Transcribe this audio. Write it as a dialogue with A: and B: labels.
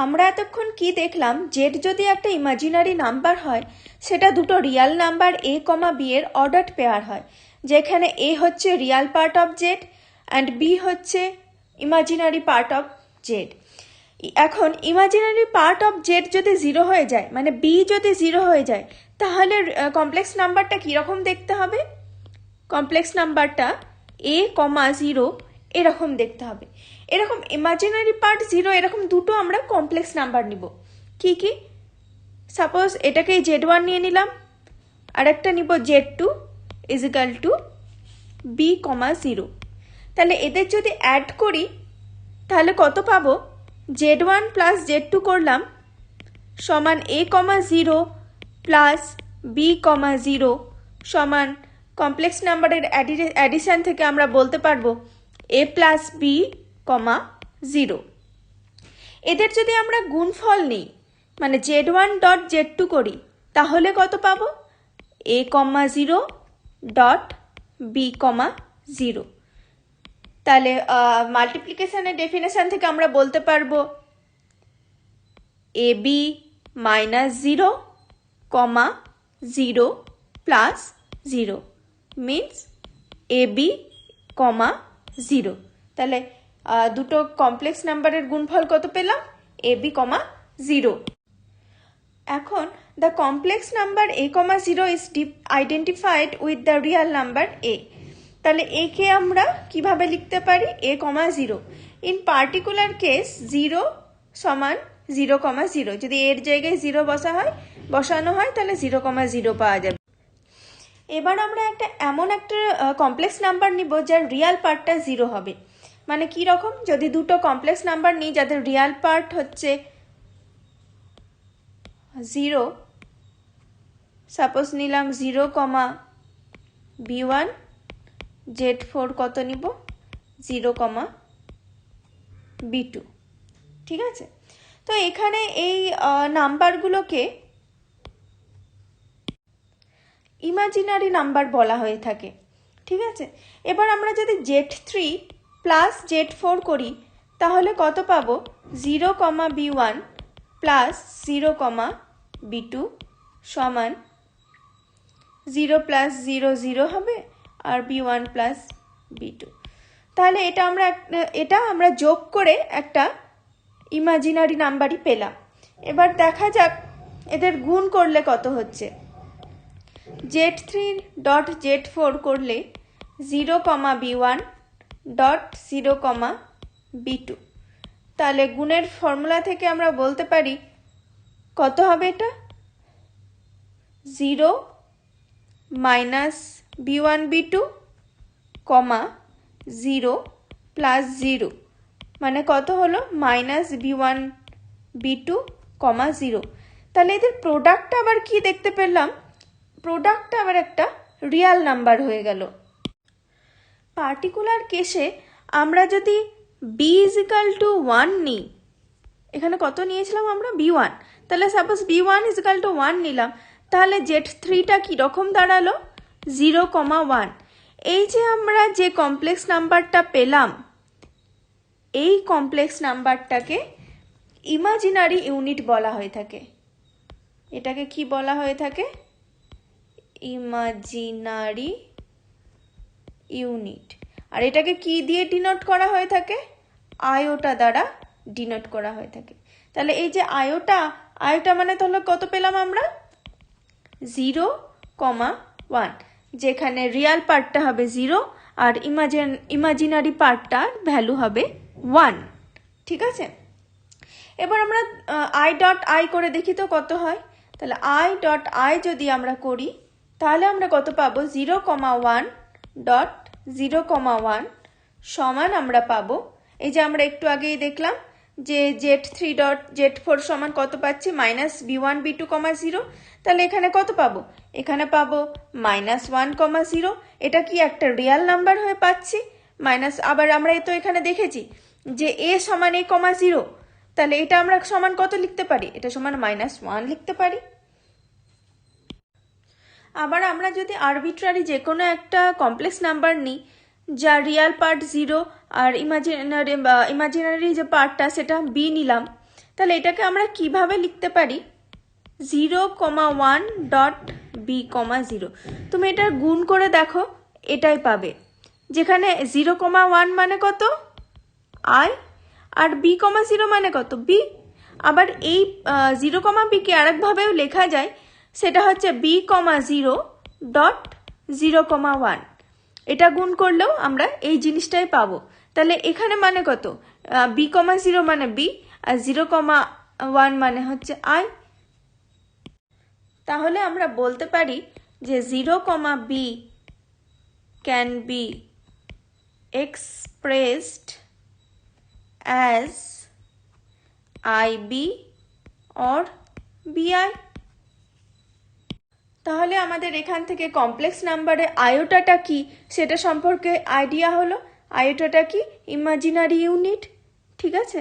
A: আমরা এতক্ষণ কি দেখলাম, জেড যদি একটা ইমাজিনারি নাম্বার হয় সেটা দুটো রিয়াল নাম্বার এ কমা বি এর অর্ডার পেয়ার হয়, যেখানে এ হচ্ছে real part of Z and B হচ্ছে ইমাজিনারি পার্ট অফ জেড। এখন ইমাজিনারি পার্ট অফ জেড যদি জিরো হয়ে যায়, মানে বি যদি জিরো হয়ে যায়, তাহলে কমপ্লেক্স নাম্বারটা কীরকম দেখতে হবে? কমপ্লেক্স নাম্বারটা এ কমা জিরো এরকম দেখতে হবে। এরকম ইমাজিনারি পার্ট জিরো এরকম দুটো আমরা কমপ্লেক্স নাম্বার নিব। কি কি? সাপোজ এটাকে জেড ওয়ান নিয়ে নিলাম, আর একটা নিব z two is equal to b comma zero. তাহলে এদের যদি অ্যাড করি তাহলে কত পাবো? Z one plus z two করলাম সমান a comma zero plus b comma zero সমান কমপ্লেক্স নাম্বারের অ্যাডিশন থেকে আমরা বলতে পারবো a plus b comma zero. এদের যদি আমরা গুণফল নিই, মানে z one dot z two করি, তাহলে কত পাবো? A comma zero dot b comma zero. তাহলে মাল্টিপ্লিকেশনের ডেফিনেশন থেকে আমরা বলতে পারবো a b minus zero comma zero plus zero means a b comma zero. তাহলে দুটো কমপ্লেক্স নাম্বারের গুণফল কত পেলাম? A b comma zero. এখন the complex number A comma zero is identified with the real number a. তাহলে a কে আমরা কিভাবে লিখতে পারি? A comma zero. In particular case zero সমান জিরো কমা জিরো। যদি এর জায়গায় জিরো বসানো হয় তাহলে জিরো কমা জিরো পাওয়া যাবে। এবার আমরা এমন একটা কমপ্লেক্স নাম্বার নিব যার রিয়াল পার্টটা জিরো হবে। মানে কি রকম? যদি দুটো কমপ্লেক্স নাম্বার নিই যাদের রিয়াল পার্ট হচ্ছে জিরো, সাপোজ নিলাম zero comma B one, Z four কত নিব? Zero comma B two. ঠিক আছে? তো এখানে এই নাম্বারগুলোকে ইমাজিনারি নাম্বার বলা হয়ে থাকে। ঠিক আছে? এবার আমরা যদি z three plus z four করি তাহলে কত পাবো? Zero comma B one plus zero comma B two সমান জিরো প্লাস জিরো জিরো হবে আর b one plus b two. তাহলে এটা আমরা যোগ করে একটা ইমাজিনারি নাম্বারই পেলাম। এবার দেখা যাক এদের গুণ করলে কত হচ্ছে। Z three dot Z four করলে zero comma B one dot zero comma B two. তাহলে গুণের ফর্মুলা থেকে আমরা বলতে পারি কত হবে এটা? Zero minus B one B two comma zero plus zero, মানে কত হলো? Minus B one B two comma zero. তাহলে এদের প্রোডাক্টটা আবার কি দেখতে পেলাম? প্রোডাক্টটা আবার একটা রিয়াল নাম্বার হয়ে গেল। পার্টিকুলার কেসে আমরা যদি বি ইজিক্যাল টু ওয়ান নিই, এখানে কত নিয়েছিলাম আমরা? B one. তাহলে suppose b one equal to one নিলাম, তাহলে জেড থ্রিটা কীরকম দাঁড়ালো? Zero comma one. এই যে আমরা যে কমপ্লেক্স নাম্বারটা পেলাম, এই কমপ্লেক্স নাম্বারটাকে ইমাজিনারি ইউনিট বলা হয়ে থাকে। এটাকে কি বলা হয়ে থাকে? Imaginary unit. আর এটাকে কি দিয়ে ডিনোট করা হয়ে থাকে? আয়োটা দ্বারা ডিনোট করা হয়ে থাকে। তাহলে এই যে আয়োটা মানে তাহলে কত পেলাম আমরা? জিরো কমা ওয়ান, যেখানে রিয়াল পার্টটা হবে জিরো আর ইমাজিনারি পার্টটার ভ্যালু হবে ওয়ান। ঠিক আছে? এবার আমরা আই ডট আই করে দেখি তো কত হয়। তাহলে আই ডট আই যদি আমরা করি তাহলে আমরা কত পাবো? Zero comma one dot zero comma one সমান আমরা পাবো, এই যে আমরা একটু আগেই দেখলাম যে Z three dot Z four সমান কত পাচ্ছি? Minus B one B two comma zero. তাহলে এখানে কত পাবো? এখানে পাবো মাইনাস ওয়ান কমা জিরো। এটা কি একটা রিয়াল নাম্বার হয়ে পাচ্ছি? মাইনাস, আবার আমরা তো এখানে দেখেছি যে এ সমান এ কমা জিরো। তাহলে এটা আমরা সমান কত লিখতে পারি? এটা সমান মাইনাস ওয়ান লিখতে পারি। আবার আমরা যদি আরবিট্রারি যে কোনো একটা কমপ্লেক্স নাম্বার নিই যার রিয়াল পার্ট জিরো আর ইমাজিনারি যে পার্টটা সেটা বি নিলাম, তাহলে এটাকে আমরা কিভাবে লিখতে পারি? 0,1 ডট বি কমা 0। তুমি এটা গুণ করে দেখো, এটাই পাবে। যেখানে 0,1 মানে কত? আই, আর বি কমা 0 মানে কত? বি। আবার এই 0, বিকে আরেকভাবেও লেখা যায়, সেটা হচ্ছে বি কমা 0 ডট 0,1। এটা গুণ করলেও আমরা এই জিনিসটাই পাবো। তাহলে এখানে মানে কত? বি কমা 0 মানে বি, আর 0,1 মানে হচ্ছে আই। তাহলে আমরা বলতে পারি যে 0,b can be expressed as IB or BI. তাহলে আমাদের এখান থেকে কমপ্লেক্স নাম্বারে আয়োটাটা কি সেটা সম্পর্কে আইডিয়া হলো। আয়োটাটা কি? Imaginary unit. ঠিক আছে।